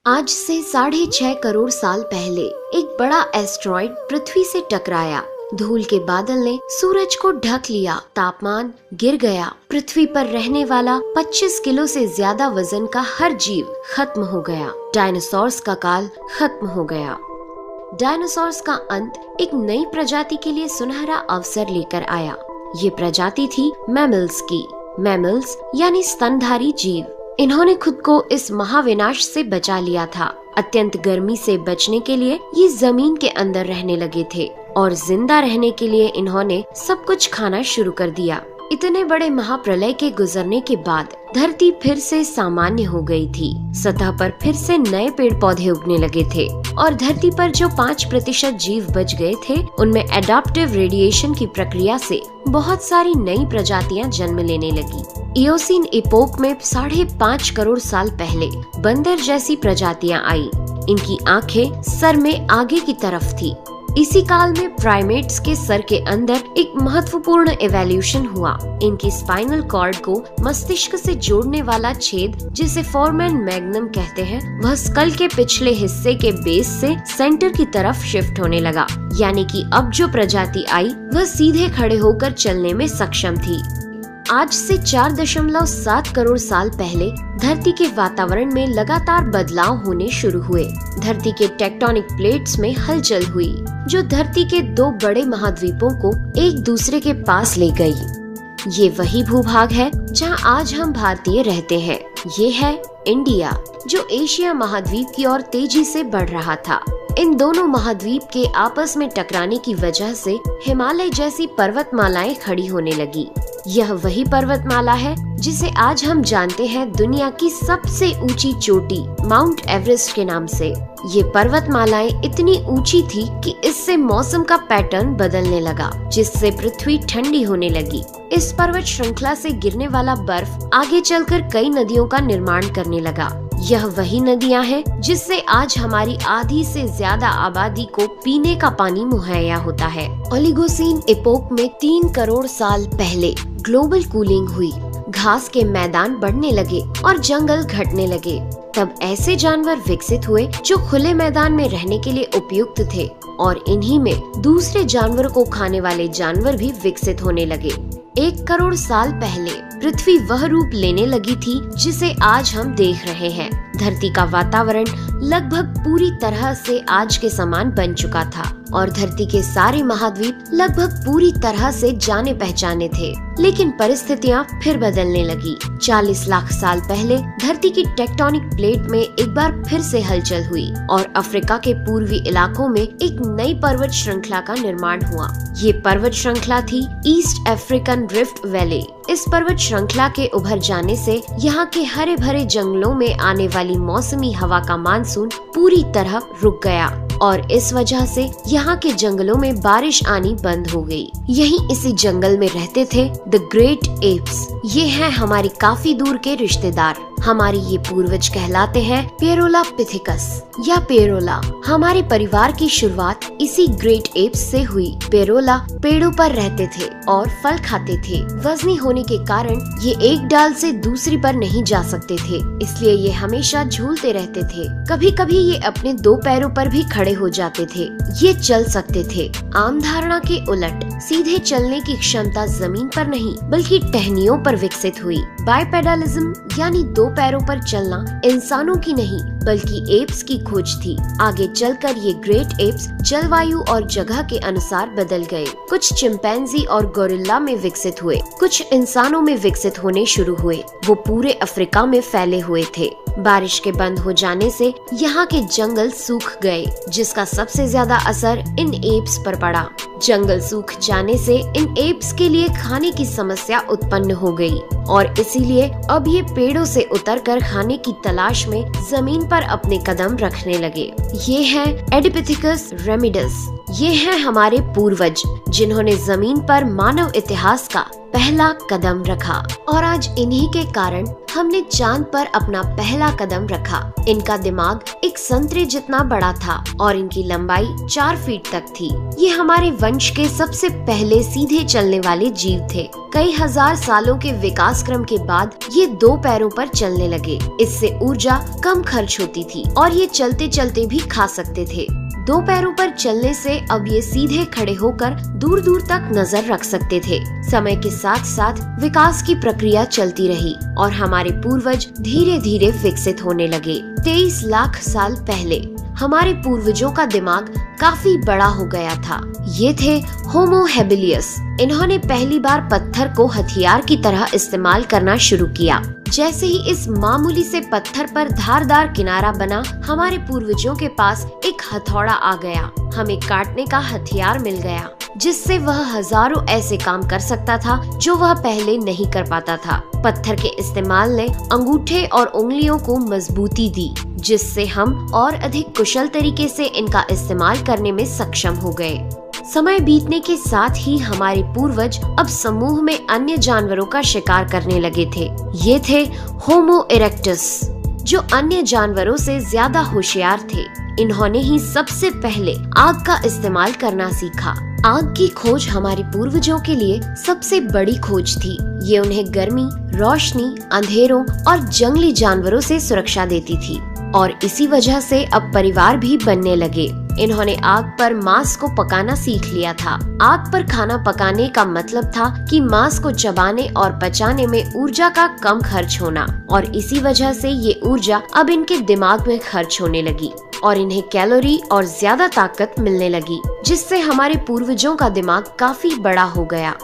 आज से 6.5 करोड़ साल पहले एक बड़ा एस्ट्रॉइड पृथ्वी से टकराया। धूल के बादल ने सूरज को ढक लिया, तापमान गिर गया। पृथ्वी पर रहने वाला 25 किलो से ज्यादा वजन का हर जीव खत्म हो गया। डायनासोर्स का काल खत्म हो गया। डायनासोर्स का अंत एक नई प्रजाति के लिए सुनहरा अवसर लेकर आया। ये प्रजाति थी मैमल्स की। मैमल्स यानी स्तनधारी जीव। इन्होंने खुद को इस महाविनाश से बचा लिया था। अत्यंत गर्मी से बचने के लिए ये जमीन के अंदर रहने लगे थे और जिंदा रहने के लिए इन्होंने सब कुछ खाना शुरू कर दिया। इतने बड़े महाप्रलय के गुजरने के बाद धरती फिर से सामान्य हो गई थी। सतह पर फिर से नए पेड़ पौधे उगने लगे थे और धरती पर जो 5% जीव बच गए थे, उनमें एडाप्टिव रेडिएशन की प्रक्रिया से बहुत सारी नई प्रजातियां जन्म लेने लगी। इयोसीन इपोक में 5.5 करोड़ साल पहले बंदर जैसी प्रजातियां आई। इनकी आंखें सर में आगे की तरफ थी। इसी काल में प्राइमेट्स के सर के अंदर एक महत्वपूर्ण एवोल्यूशन हुआ। इनकी स्पाइनल कॉर्ड को मस्तिष्क से जोड़ने वाला छेद, जिसे फोरमेन मैग्नम कहते हैं, वह स्कल के पिछले हिस्से के बेस से सेंटर की तरफ शिफ्ट होने लगा। यानी कि अब जो प्रजाति आई वह सीधे खड़े होकर चलने में सक्षम थी। आज से 4.7 करोड़ साल पहले धरती के वातावरण में लगातार बदलाव होने शुरू हुए। धरती के टेक्टोनिक प्लेट्स में हलचल हुई, जो धरती के 2 बड़े महाद्वीपों को एक दूसरे के पास ले गई। ये वही भूभाग है जहां आज हम भारतीय रहते हैं। ये है इंडिया, जो एशिया महाद्वीप की ओर तेजी से बढ़ रहा था। इन दोनों महाद्वीप के आपस में टकराने की वजह से हिमालय जैसी पर्वतमालाएं खड़ी होने लगी। यह वही पर्वतमाला है जिसे आज हम जानते हैं दुनिया की सबसे ऊंची चोटी माउंट एवरेस्ट के नाम से। ये पर्वतमालाएं इतनी ऊंची थी कि इससे मौसम का पैटर्न बदलने लगा, जिससे पृथ्वी ठंडी होने लगी। इस पर्वत श्रृंखला से गिरने वाला बर्फ आगे चलकर कई नदियों का निर्माण करने लगा। यह वही नदियां हैं जिससे आज हमारी आधी से ज्यादा आबादी को पीने का पानी मुहैया होता है। ओलिगोसीन इपोक में 3 करोड़ साल पहले ग्लोबल कूलिंग हुई। घास के मैदान बढ़ने लगे और जंगल घटने लगे। तब ऐसे जानवर विकसित हुए जो खुले मैदान में रहने के लिए उपयुक्त थे, और इन्हीं में दूसरे जानवरों को खाने वाले जानवर भी विकसित होने लगे। 1 करोड़ साल पहले पृथ्वी वह रूप लेने लगी थी जिसे आज हम देख रहे हैं। धरती का वातावरण लगभग पूरी तरह से आज के समान बन चुका था और धरती के सारे महाद्वीप लगभग पूरी तरह से जाने पहचाने थे। लेकिन परिस्थितियां फिर बदलने लगी। 40 लाख साल पहले धरती की टेक्टोनिक प्लेट में एक बार फिर से हलचल हुई और अफ्रीका के पूर्वी इलाकों में एक नई पर्वत श्रृंखला का निर्माण हुआ। ये पर्वत श्रृंखला थी ईस्ट अफ्रीकन रिफ्ट वैली। इस पर्वत श्रृंखला के उभर जाने से यहाँ के हरे भरे जंगलों में आने वाली मौसमी हवा का मानसून पूरी तरह रुक गया और इस वजह से यहाँ के जंगलों में बारिश आनी बंद हो गई। यहीं इसी जंगल में रहते थे द ग्रेट एप्स। ये हैं हमारी काफी दूर के रिश्तेदार। हमारी ये पूर्वज कहलाते हैं पेरोलापिथिकस या पेरोला। हमारे परिवार की शुरुआत इसी ग्रेट एप्स से हुई। पेरोला पेड़ों पर रहते थे और फल खाते थे। वजनी होने के कारण ये एक डाल से दूसरी पर नहीं जा सकते थे, इसलिए ये हमेशा झूलते रहते थे। कभी कभी ये अपने 2 पैरों पर भी खड़े हो जाते थे। ये चल सकते थे। आम धारणा के उलट सीधे चलने की क्षमता जमीन पर नहीं बल्कि टहनियों पर विकसित हुई। बाइपेडलिज्म यानी 2 पैरों पर चलना इंसानों की नहीं बल्कि एप्स की खोज थी। आगे चलकर ये ग्रेट एप्स जलवायु और जगह के अनुसार बदल गए। कुछ चिंपैंजी और गोरिल्ला में विकसित हुए, कुछ इंसानों में विकसित होने शुरू हुए। वो पूरे अफ्रीका में फैले हुए थे। बारिश के बंद हो जाने से यहाँ के जंगल सूख गए, जिसका सबसे ज्यादा असर इन एप्स पर पड़ा। जंगल सूख जाने से इन एप्स के लिए खाने की समस्या उत्पन्न हो गई और इसीलिए अब ये पेड़ों से उतरकर खाने की तलाश में जमीन पर अपने कदम रखने लगे। ये है एडिपिथिकस रेमिडस। ये हैं हमारे पूर्वज, जिन्होंने जमीन पर मानव इतिहास का पहला कदम रखा और आज इन्हीं के कारण हमने चांद पर अपना पहला कदम रखा। इनका दिमाग एक संतरे जितना बड़ा था और इनकी लंबाई 4 फीट तक थी। ये हमारे वंश के सबसे पहले सीधे चलने वाले जीव थे। कई हजार सालों के विकास क्रम के बाद ये 2 पैरों पर चलने लगे। इससे ऊर्जा कम खर्च होती थी और ये चलते चलते भी खा सकते थे। 2 पैरों पर चलने से अब ये सीधे खड़े होकर दूर दूर तक नजर रख सकते थे। समय के साथ साथ विकास की प्रक्रिया चलती रही और हमारे पूर्वज धीरे धीरे विकसित होने लगे। 23 लाख साल पहले हमारे पूर्वजों का दिमाग काफी बड़ा हो गया था। ये थे होमो हेबिलियस। इन्होंने पहली बार पत्थर को हथियार की तरह इस्तेमाल करना शुरू किया। जैसे ही इस मामूली से पत्थर पर धारदार किनारा बना, हमारे पूर्वजों के पास एक हथौड़ा आ गया। हमें काटने का हथियार मिल गया, जिससे वह हजारों ऐसे काम कर सकता था जो वह पहले नहीं कर पाता था। पत्थर के इस्तेमाल ने अंगूठे और उंगलियों को मजबूती दी, जिससे हम और अधिक कुशल तरीके से इनका इस्तेमाल करने में सक्षम हो गए। समय बीतने के साथ ही हमारे पूर्वज अब समूह में अन्य जानवरों का शिकार करने लगे थे। ये थे होमो इरेक्टस, जो अन्य जानवरों से ज्यादा होशियार थे। इन्होंने ही सबसे पहले आग का इस्तेमाल करना सीखा। आग की खोज हमारे पूर्वजों के लिए सबसे बड़ी खोज थी। ये उन्हें गर्मी, रोशनी, अंधेरों और जंगली जानवरों से सुरक्षा देती थी और इसी वजह से अब परिवार भी बनने लगे। इन्होंने आग पर मांस को पकाना सीख लिया था। आग पर खाना पकाने का मतलब था कि मांस को चबाने और पचाने में ऊर्जा का कम खर्च होना और इसी वजह से ये ऊर्जा अब इनके दिमाग में खर्च होने लगी और इन्हें कैलोरी और ज्यादा ताकत मिलने लगी, जिससे हमारे पूर्वजों का दिमाग काफी बड़ा हो गया।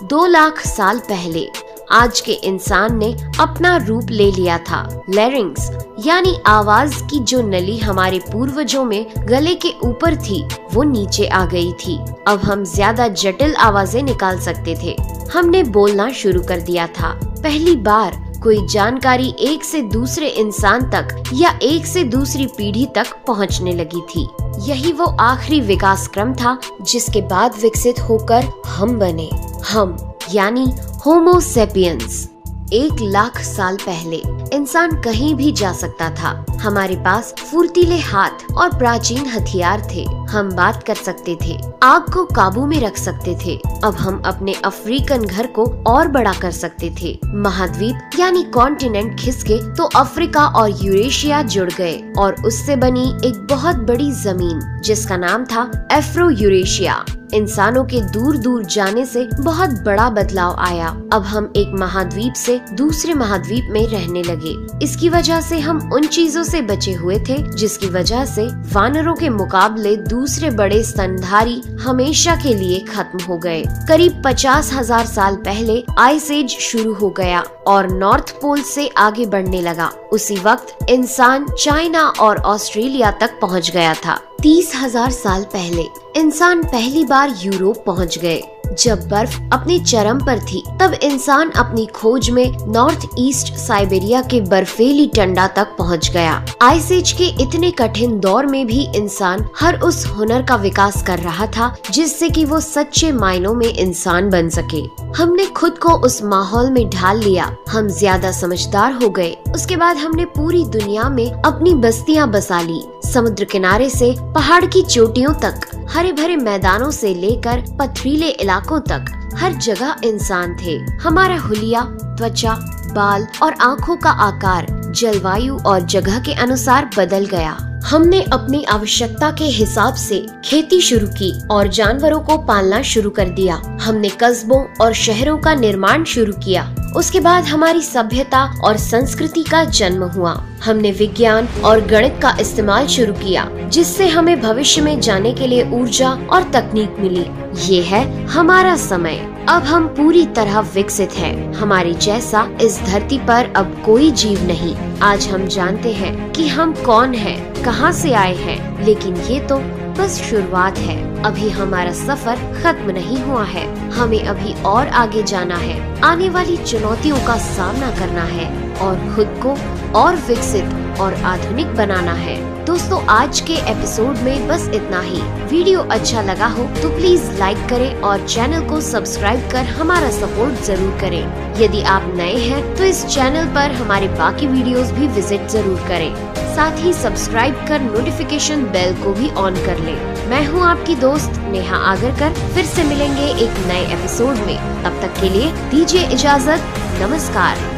2 लाख साल पहले आज के इंसान ने अपना रूप ले लिया था। लैरिंग्स यानी आवाज की जो नली हमारे पूर्वजों में गले के ऊपर थी, वो नीचे आ गई थी। अब हम ज्यादा जटिल आवाजें निकाल सकते थे। हमने बोलना शुरू कर दिया था। पहली बार कोई जानकारी एक से दूसरे इंसान तक या एक से दूसरी पीढ़ी तक पहुंचने लगी थी। यही वो आखिरी विकास क्रम था जिसके बाद विकसित होकर हम बने। हम यानी होमो सेपियंस। 1 लाख साल पहले इंसान कहीं भी जा सकता था। हमारे पास फुर्तीले हाथ और प्राचीन हथियार थे। हम बात कर सकते थे, आग को काबू में रख सकते थे। अब हम अपने अफ्रीकन घर को और बड़ा कर सकते थे। महाद्वीप यानी कॉन्टिनेंट खिसके तो अफ्रीका और यूरेशिया जुड़ गए और उससे बनी एक बहुत बड़ी जमीन जिसका नाम था एफ्रो यूरेशिया। इंसानों के दूर दूर जाने से बहुत बड़ा बदलाव आया। अब हम एक महाद्वीप से दूसरे महाद्वीप में रहने लगे। इसकी वजह से हम उन चीजों से बचे हुए थे जिसकी वजह से वानरों के मुकाबले दूसरे बड़े स्तनधारी हमेशा के लिए खत्म हो गए। करीब 50,000 साल पहले आइस एज शुरू हो गया और नॉर्थ पोल से आगे बढ़ने लगा। उसी वक्त इंसान चाइना और ऑस्ट्रेलिया तक पहुंच गया था। 30,000 साल पहले इंसान पहली बार यूरोप पहुंच गए। जब बर्फ अपने चरम पर थी, तब इंसान अपनी खोज में नॉर्थ ईस्ट साइबेरिया के बर्फीली टंडा तक पहुंच गया। आइस एज के इतने कठिन दौर में भी इंसान हर उस हुनर का विकास कर रहा था जिससे कि वो सच्चे मायनों में इंसान बन सके। हमने खुद को उस माहौल में ढाल लिया। हम ज्यादा समझदार हो गए। उसके बाद हमने पूरी दुनिया में अपनी बस्तियां बसा ली। समुद्र किनारे से पहाड़ की चोटियों तक, हरे भरे मैदानों से लेकर पथरीले इलाकों तक हर जगह इंसान थे। हमारा हुलिया, त्वचा, बाल और आँखों का आकार जलवायु और जगह के अनुसार बदल गया। हमने अपनी आवश्यकता के हिसाब से खेती शुरू की और जानवरों को पालना शुरू कर दिया। हमने कस्बों और शहरों का निर्माण शुरू किया। उसके बाद हमारी सभ्यता और संस्कृति का जन्म हुआ। हमने विज्ञान और गणित का इस्तेमाल शुरू किया, जिससे हमें भविष्य में जाने के लिए ऊर्जा और तकनीक मिली। ये है हमारा समय। अब हम पूरी तरह विकसित हैं। हमारे जैसा इस धरती पर अब कोई जीव नहीं। आज हम जानते हैं कि हम कौन हैं, कहां से आए हैं, लेकिन ये तो बस शुरुआत है। अभी हमारा सफर खत्म नहीं हुआ है। हमें अभी और आगे जाना है। आने वाली चुनौतियों का सामना करना है। और खुद को और विकसित और आधुनिक बनाना है। दोस्तों, आज के एपिसोड में बस इतना ही। वीडियो अच्छा लगा हो तो प्लीज लाइक करें और चैनल को सब्सक्राइब कर हमारा सपोर्ट जरूर करें। यदि आप नए हैं तो इस चैनल पर हमारे बाकी वीडियोस भी विजिट जरूर करें। साथ ही सब्सक्राइब कर नोटिफिकेशन बेल को भी ऑन कर लें। मैं हूं आपकी दोस्त नेहा आगरकर। फिर से मिलेंगे एक नए एपिसोड में। तब तक के लिए दीजिए इजाजत। नमस्कार।